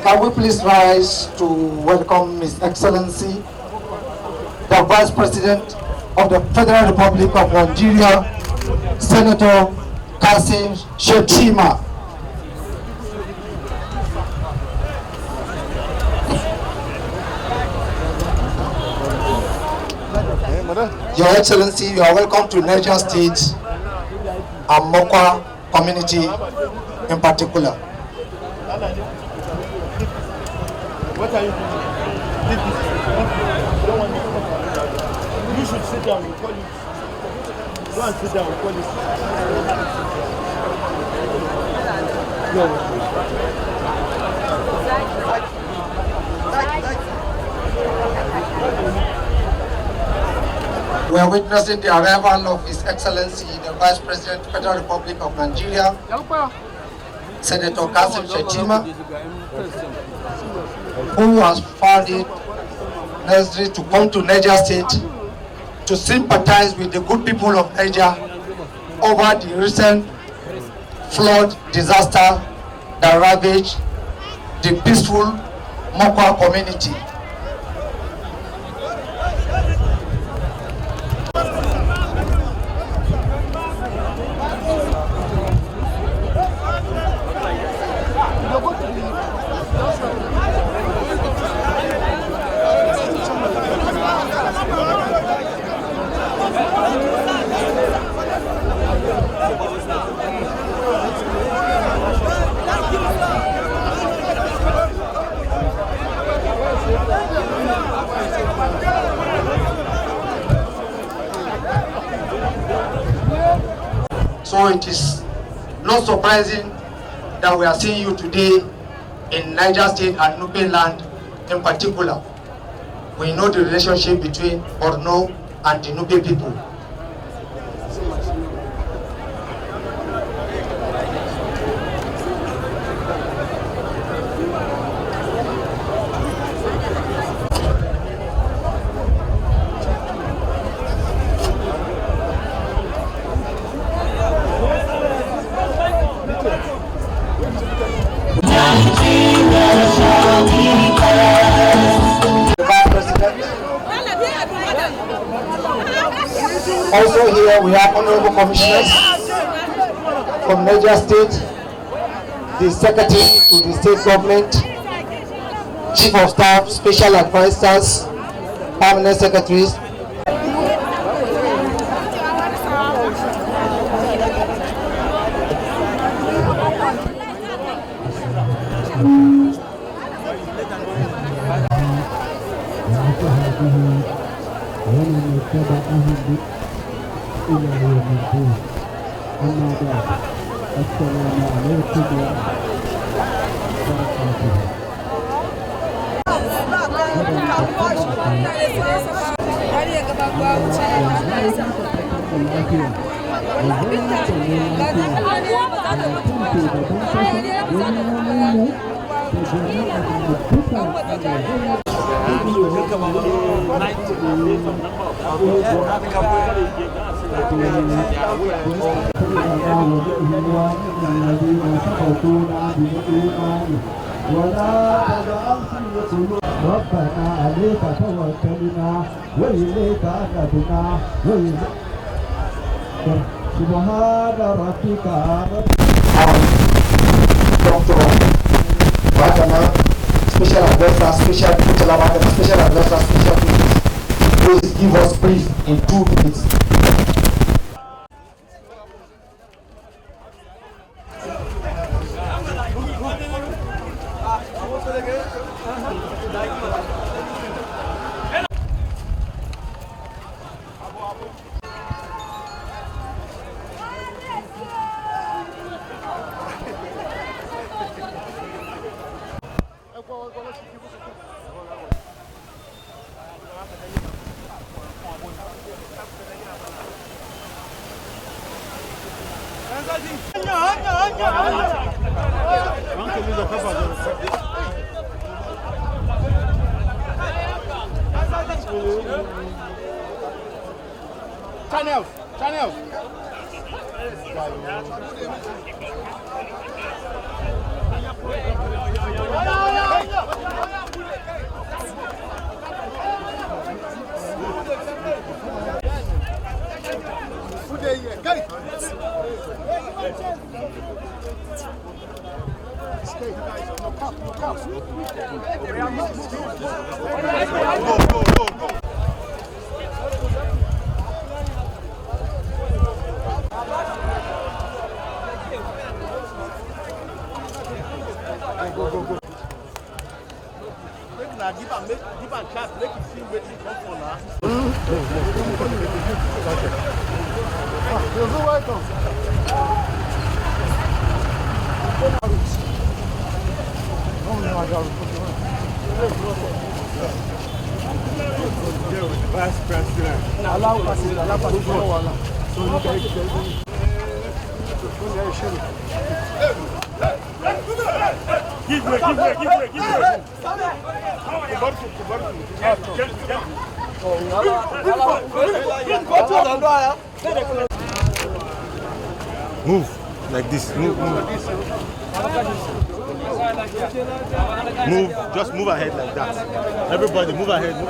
Can we please rise to welcome His Excellency, the Vice President of the Federal Republic of Nigeria, Senator Kashim Shettima. Your Excellency, you are welcome to Niger State and Mokwa community in particular. What are you doing? You should sit down and call it. Go and sit down and call it. No. We are witnessing the arrival of His Excellency, the Vice President, Federal Republic of Nigeria, Senator Kashim Shettima, who has found it necessary to come to Niger State to sympathize with the good people of Niger over the recent flood disaster that ravaged the peaceful Mokwa community. So it is not surprising that we are seeing you today in Niger State and Nupe land in particular. We know the relationship between Borno and the Nupe people. Also here we have honorable commissioners from Niger State, the secretary to the state government, chief of staff, special advisors, permanent secretaries. Special advisor, please give us brief in 2 minutes. Channels. Vice President. Give way. Move like this. Move. Move. Just move ahead like that. Everybody, move ahead. Move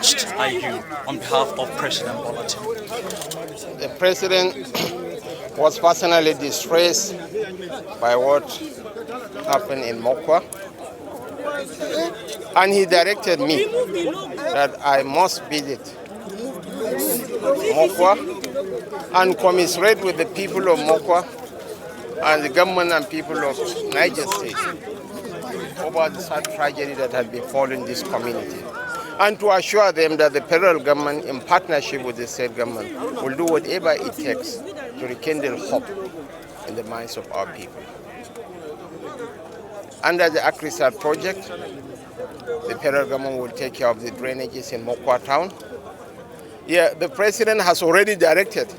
touched are you on behalf of President Bola Tinubu? The president was personally distressed by what happened in Mokwa, and he directed me that I must visit Mokwa and commiserate with the people of Mokwa and the government and people of Niger State over the sad tragedy that had befallen this community, and to assure them that the federal government, in partnership with the state government, will do whatever it takes to rekindle hope in the minds of our people. Under the authorised project, the federal government will take care of the drainages in Mokwa town. Yeah, the president has already directed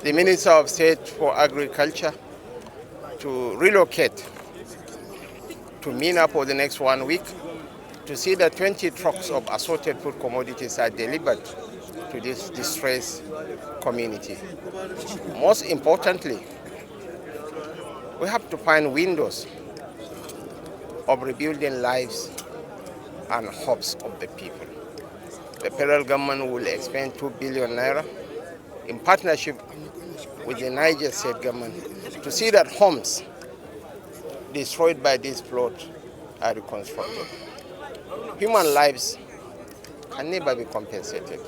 the Minister of State for Agriculture to relocate to Mina for the next 1 week to see that 20 trucks of assorted food commodities are delivered to this distressed community. Most importantly, we have to find windows of rebuilding lives and hopes of the people. The federal government will expend 2 billion naira in partnership with the Niger State government to see that homes destroyed by this flood are reconstructed. Human lives can never be compensated,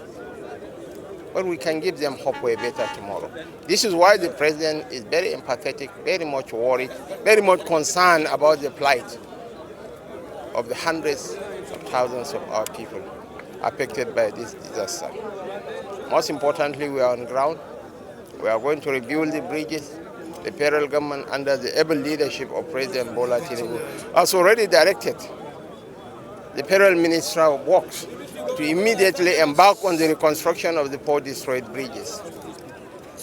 but we can give them hope for a better tomorrow. This is why the president is very empathetic, very much worried, very much concerned about the plight of the hundreds of thousands of our people affected by this disaster. Most importantly, we are on ground. We are going to rebuild the bridges. The federal government, under the able leadership of President Bola Tinubu, has already directed the federal Minister of Works to immediately embark on the reconstruction of the 4 destroyed bridges,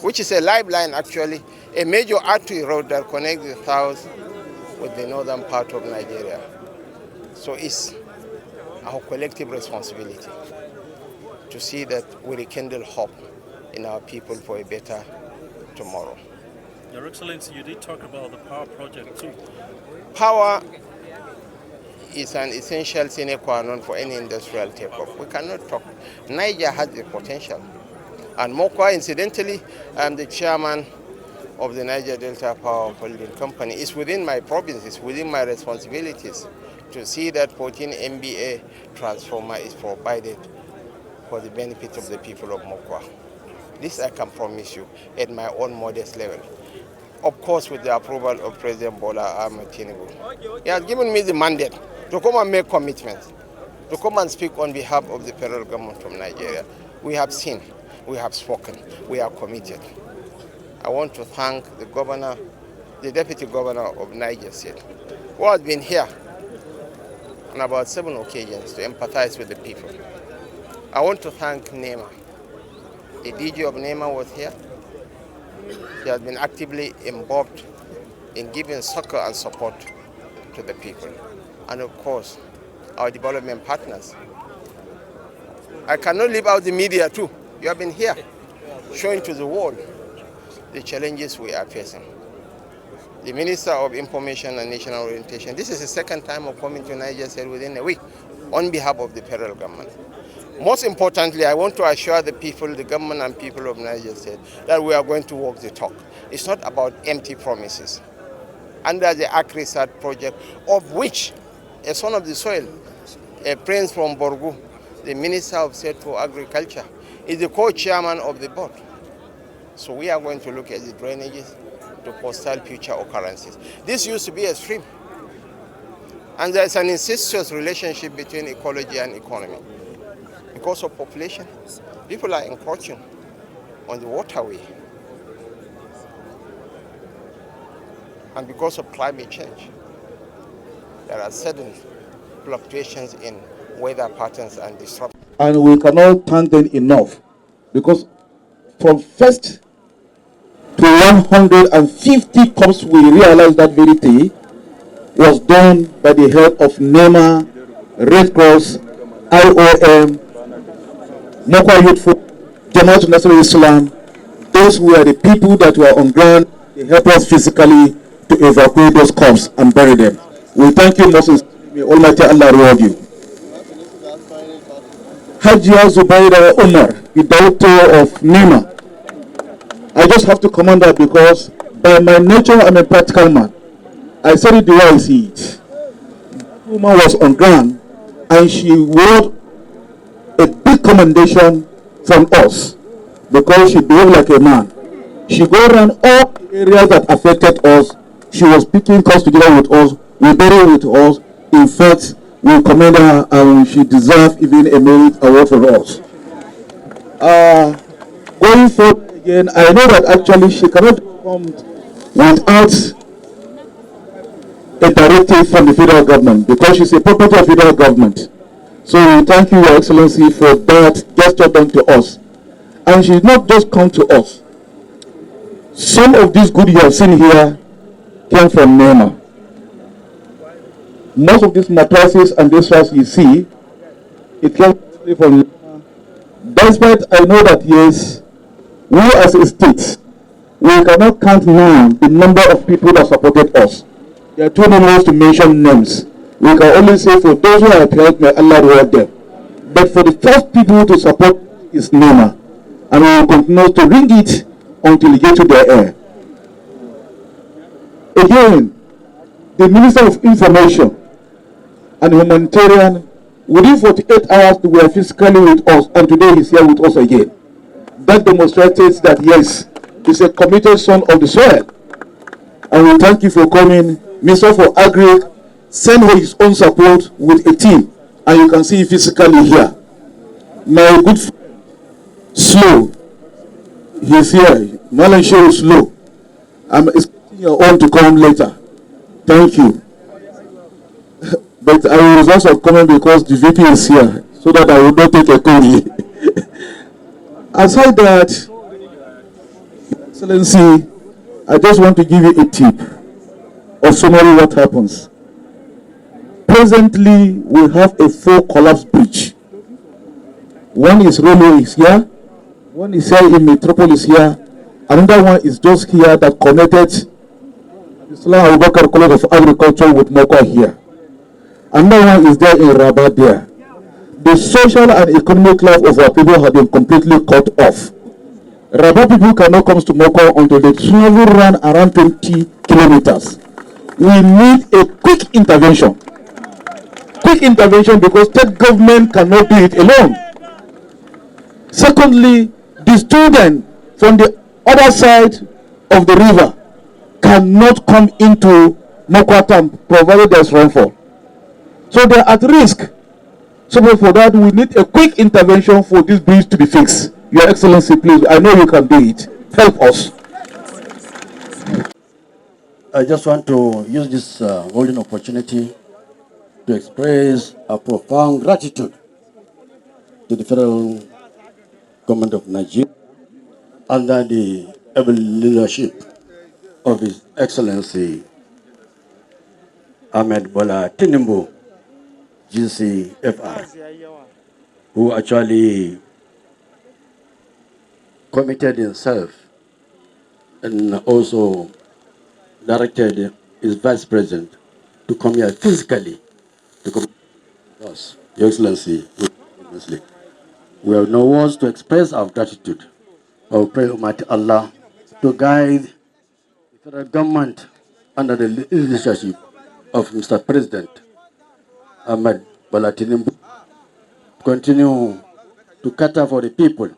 which is a lifeline, actually, a major artery road that connects the south with the northern part of Nigeria. So it's our collective responsibility to see that we rekindle hope in our people for a better tomorrow. Your Excellency, you did talk about the power project too. Power is an essential sine qua non for any industrial takeoff. We cannot talk. Niger has the potential. And Mokwa, incidentally, I'm the chairman of the Niger Delta Power Holding Company. It's within my province, it's within my responsibilities to see that 14 MVA transformer is provided for the benefit of the people of Mokwa. This I can promise you at my own modest level. Of course, with the approval of President Bola Tinubu. He has given me the mandate to come and make commitments, to come and speak on behalf of the federal government from Nigeria. We have seen, we have spoken, we are committed. I want to thank the governor, the deputy governor of Niger State, who has been here on about 7 occasions to empathize with the people. I want to thank NEMA. The DG of NEMA was here. He has been actively involved in giving succor and support to the people. And of course, our development partners. I cannot leave out the media too. You have been here, showing to the world the challenges we are facing. The Minister of Information and National Orientation, this is the second time of coming to Niger State within a week on behalf of the federal government. Most importantly, I want to assure the people, the government and people of Niger State, that we are going to walk the talk. It's not about empty promises. Under the authorised project, of which a son of the soil, a prince from Borgu, the Minister of State for Agriculture, is the co-chairman of the board. So we are going to look at the drainages to forestal future occurrences. This used to be a stream. And there's an incestuous relationship between ecology and economy. Because of population, people are encroaching on the waterway. And because of climate change, there are sudden fluctuations in weather patterns and disruptions. And we cannot thank them enough, because from first to 150 cups, we realized that very day was done by the help of NEMA, Red Cross, IOM, Mokwa Youth, Jamaat Nasrul Islam. Those were the people that were on ground. They helped us physically to evacuate those corpses and bury them. We thank you, most may Almighty Allah reward you. Hajia Zubaira Umar, the director of NEMA. I just have to comment that because by my nature I'm a practical man. I said it the way I see it. That woman was on ground and she wrote a big commendation from us because she behaved like a man. She go around all the areas that affected us. She was picking costs together with us, we buried with us. In fact, we commend her and she deserves even a merit award for us. Going forward again, I know that actually she cannot come without a directive from the federal government because she's a property of federal government. So we thank you, Your Excellency, for that gesture done to us. And she did not just come to us. Some of these goods you have seen here came from NEMA. Most of these mattresses and this house you see, it came from NEMA. Despite I know that yes, we as a state, we cannot count now the number of people that supported us. There are too many ways to mention names. We can only say for those who have helped, may Allah reward them. But for the first people to support is NEMA. And we will continue to ring it until we get to their air. Again, the Minister of Information and Humanitarian, within 48 hours they were physically with us, and today he's here with us again. That demonstrates that yes, he's a committed son of the soil. And we thank you for coming. Minister for Agri sent his own support with a team, and you can see physically here. My good friend, Slow, he's here. Malan Shehu Slow. I'm expecting your own to come later. Thank you. But I was also coming because the VP is here, so that I will not take a call. Aside that, Excellency, I just want to give you a tip of summary what happens. Presently, we have a 4 collapsed bridge. One is railway is here, one is here in Metropolis here, another one is just here that connected Islam Abubakar College of Agriculture with Mokwa here. Another one is there in Rabat there. The social and economic life of our people have been completely cut off. Rabat people cannot come to Mokwa until they travel around 20 kilometers. We need a quick intervention. Quick intervention because state government cannot do it alone. Secondly, the student from the other side of the river cannot come into Mokwa town provided there's rainfall. So they're at risk. So for that, we need a quick intervention for this bridge to be fixed. Your Excellency, please, I know you can do it. Help us. I just want to use this golden opportunity to express our profound gratitude to the federal government of Nigeria under the able leadership of His Excellency Ahmed Bola Tinubu, GCFR, who actually committed himself and also directed his vice president to come here physically to come with us. Your Excellency, we have no words to express our gratitude. I pray Almighty Allah to guide the federal government under the leadership of Mr. President Ahmed Bola Tinubu, continue to cater for the people,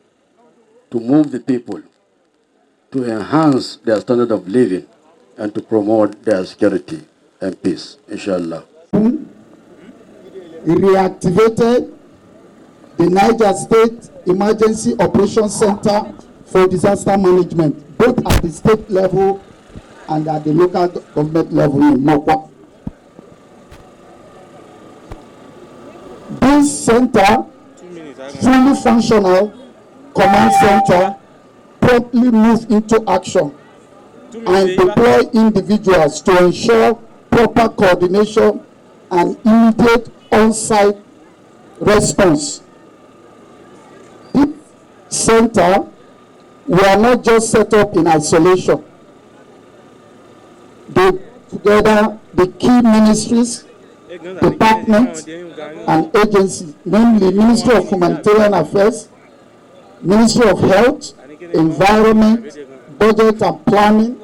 to move the people, to enhance their standard of living, and to promote their security and peace, inshallah. He reactivated the Niger State Emergency Operations Center for Disaster Management, both at the state level and at the local government level in Mokwa. This center, fully functional command center, promptly moved into action and deploy individuals to ensure proper coordination and immediate on-site response. This center were not just set up in isolation. They together the key ministries, departments, and agencies, namely Ministry of Humanitarian Affairs, Ministry of Health, Environment, Budget and Planning,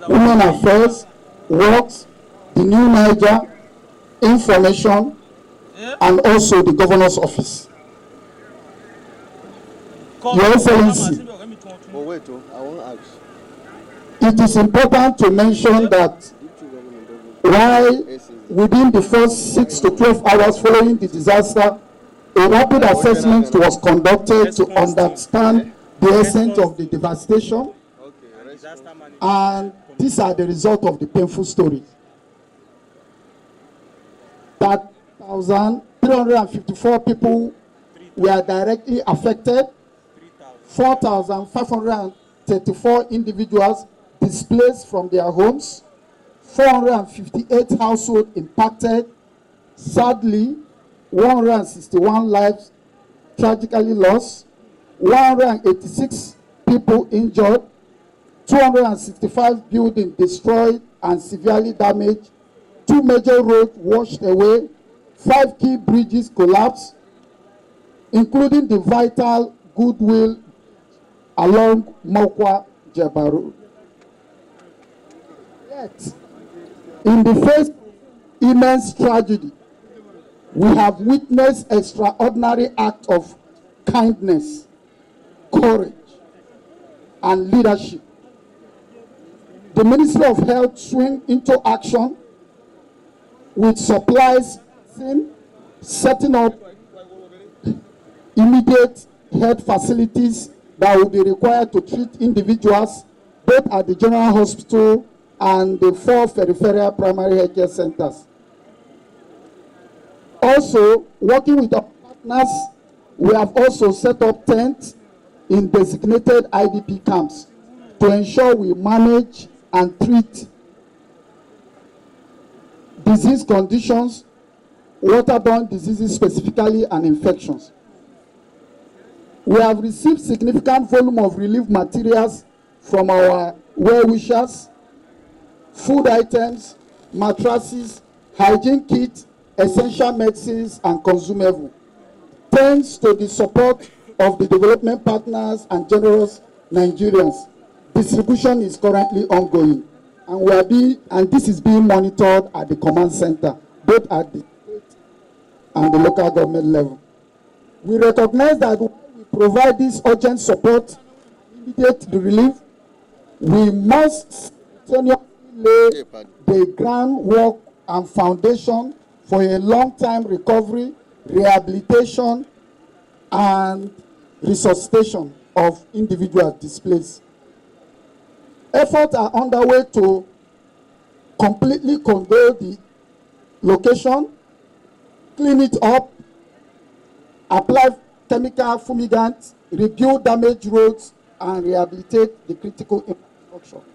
Women Affairs, Works, the New Niger, Information, and also the Governor's Office. Your Excellency, it is important to mention that while within the first 6 to 12 hours following the disaster, a rapid assessment was conducted to understand the extent of the devastation, and these are the result of the painful stories. That 1,354 people were directly affected, 4,534 individuals displaced from their homes, 458 households impacted. Sadly, 161 lives tragically lost, 186 people injured, 265 buildings destroyed and severely damaged, 2 major roads washed away, 5 key bridges collapsed, including the vital Goodwill along Mokwa Niger Road. Yet, in the face of immense tragedy, we have witnessed extraordinary acts of kindness, courage, and leadership. The Ministry of Health swung into action with supplies, setting up immediate health facilities that will be required to treat individuals both at the General Hospital and the 4 peripheral primary health care centers. Also, working with our partners, we have also set up tents in designated IDP camps to ensure we manage and treat disease conditions, waterborne diseases specifically, and infections. We have received significant volume of relief materials from our well-wishers, food items, mattresses, hygiene kits, essential medicines, and consumables. Thanks to the support of the development partners and generous Nigerians, distribution is currently ongoing, and this is being monitored at the command center, both at the state and the local government level. We recognize that when we provide this urgent support, immediate relief, we must lay the groundwork and foundation for a long-time recovery, rehabilitation, and resuscitation of individuals displaced. Efforts are underway to completely control the location clean it up, apply chemical fumigants, rebuild damaged roads, and rehabilitate the critical infrastructure.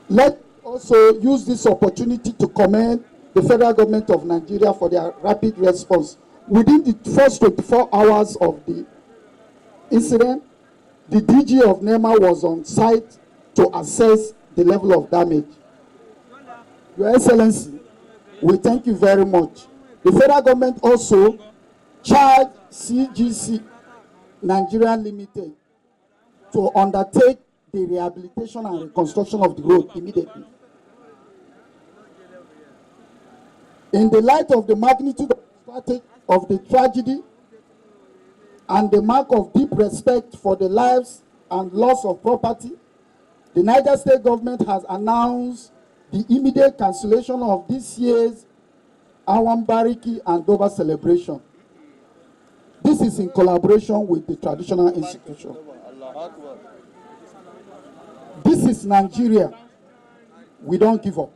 Let's also use this opportunity to commend the federal government of Nigeria for their rapid response. Within the first 24 hours of the incident, the DG of NEMA was on site to assess the level of damage. Your Excellency, we thank you very much. The federal government also charged CGC Nigeria Limited to undertake the rehabilitation and reconstruction of the road immediately. In the light of the magnitude of the tragedy and the mark of deep respect for the lives and loss of property, the Niger State government has announced the immediate cancellation of this year's Awambariki and Dover celebration. This is in collaboration with the traditional institution. This is Nigeria. We don't give up.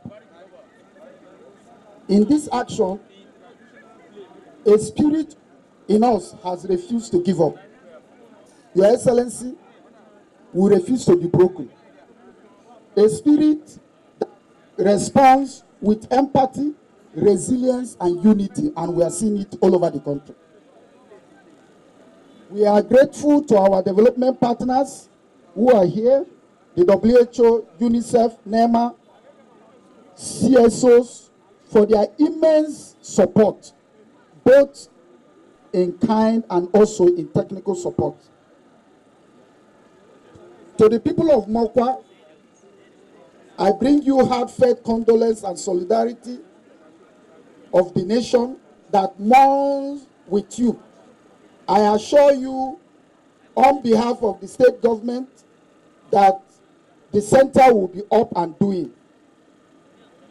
In this action, a spirit in us has refused to give up. Your Excellency, we refuse to be broken. A spirit that responds with empathy, resilience, and unity, and we are seeing it all over the country. We are grateful to our development partners who are here, the WHO, UNICEF, NEMA, CSOs, for their immense support, both in kind and also in technical support. To the people of Mokwa, I bring you heartfelt condolence and solidarity of the nation that mourns with you. I assure you, on behalf of the state government, that the center will be up and doing.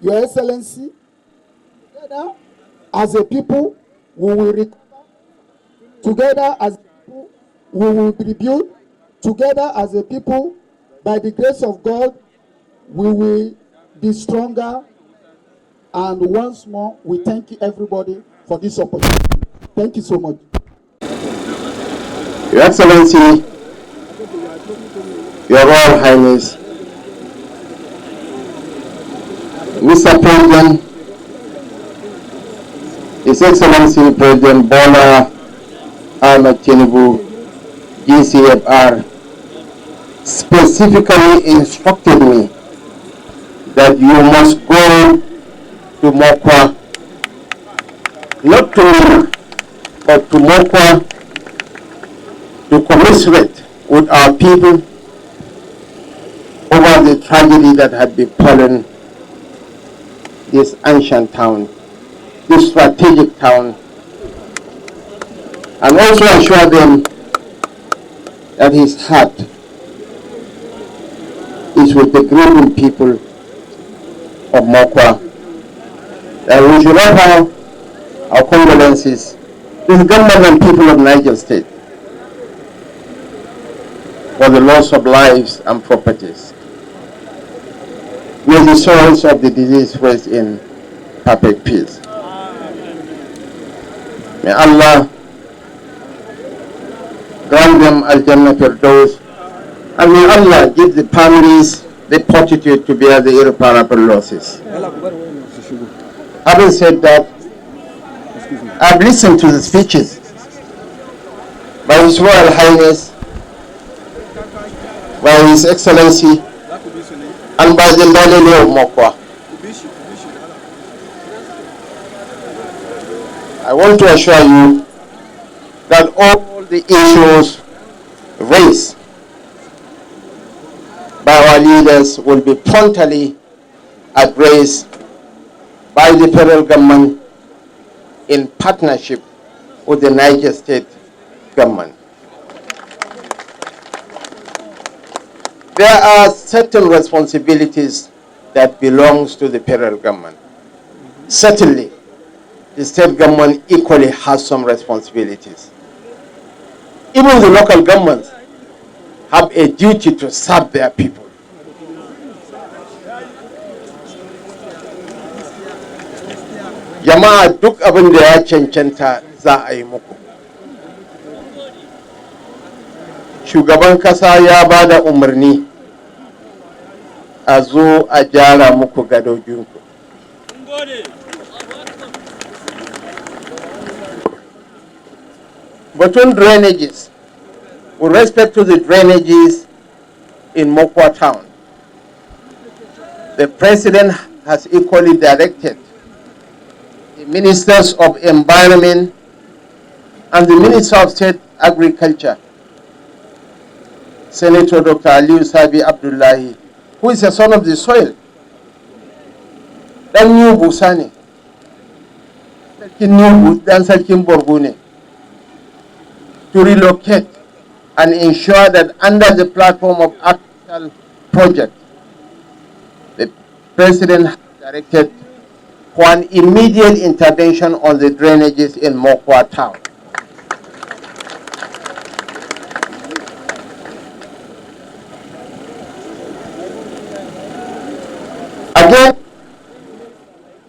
Your Excellency, together as a people, we will recover. Together as a people, we will rebuild. Together as a people, by the grace of God, we will be stronger. And once more, we thank you everybody for this opportunity. Thank you so much. Your Excellency, Your Royal Highness, Mr. President, His Excellency President Bola Tinubu, GCFR, specifically instructed me that you must go to Mokwa, not to me, but to Mokwa, to commiserate with our people over the tragedy that had befallen this ancient town, this strategic town, and also assure them that his heart is with the grieving people of Mokwa. That we should offer our condolences to the government and people of Niger State for the loss of lives and properties. May the souls of the deceased rest in perfect peace. May Allah grant them Al-Jannah Firdaus, and may Allah give the families the fortitude to bear the irreparable losses. Having said that, I've listened to the speeches by His Royal Highness, by His Excellency, and by the Ndalele of Mokwa. I want to assure you that all the issues raised by our leaders will be promptly addressed by the federal government in partnership with the Niger State government. There are certain responsibilities that belongs to the federal government. Certainly, the state government equally has some responsibilities. Even the local governments have a duty to serve their people. Jama'a duk abin da ya cancanta za a yi muku. Shugaban kasa ya ba da umarni a zo a gyara muku gadojinku. Batun drainages, with respect to the drainages in Mokwa town, the President has equally directed the Ministers of Environment and the Minister of State Agriculture, Senator Dr. Aliyu Sabi Abdullahi, who is a son of the soil, Dan Nubu Sani, Sarkin Nubu, Dan Sarkin Borgune, to relocate and ensure that under the platform of actual project, the President has directed for an immediate intervention on the drainages in Mokwa town. Again,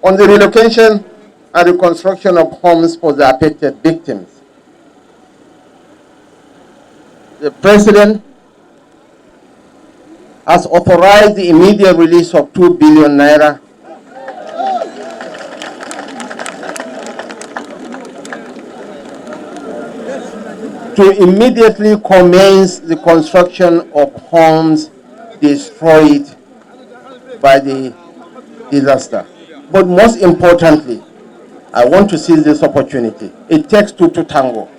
on the relocation and reconstruction of homes for the affected victims, the President has authorized the immediate release of 2 billion naira to immediately commence the construction of homes destroyed by the disaster. But most importantly, I want to seize this opportunity. It takes two to tango.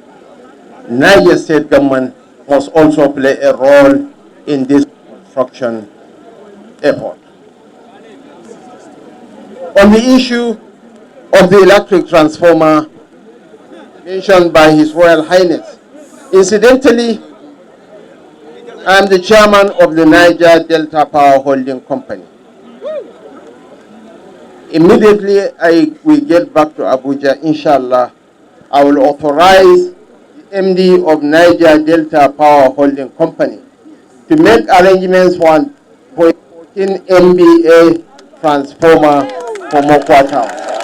Niger State government must also play a role in this construction effort. On the issue of the electric transformer mentioned by His Royal Highness, incidentally, I am the chairman of the Niger Delta Power Holding Company. Immediately I will get back to Abuja, inshallah, I will authorize the MD of Niger Delta Power Holding Company to make arrangements for a 14 MVA transformer for Mokwa Town.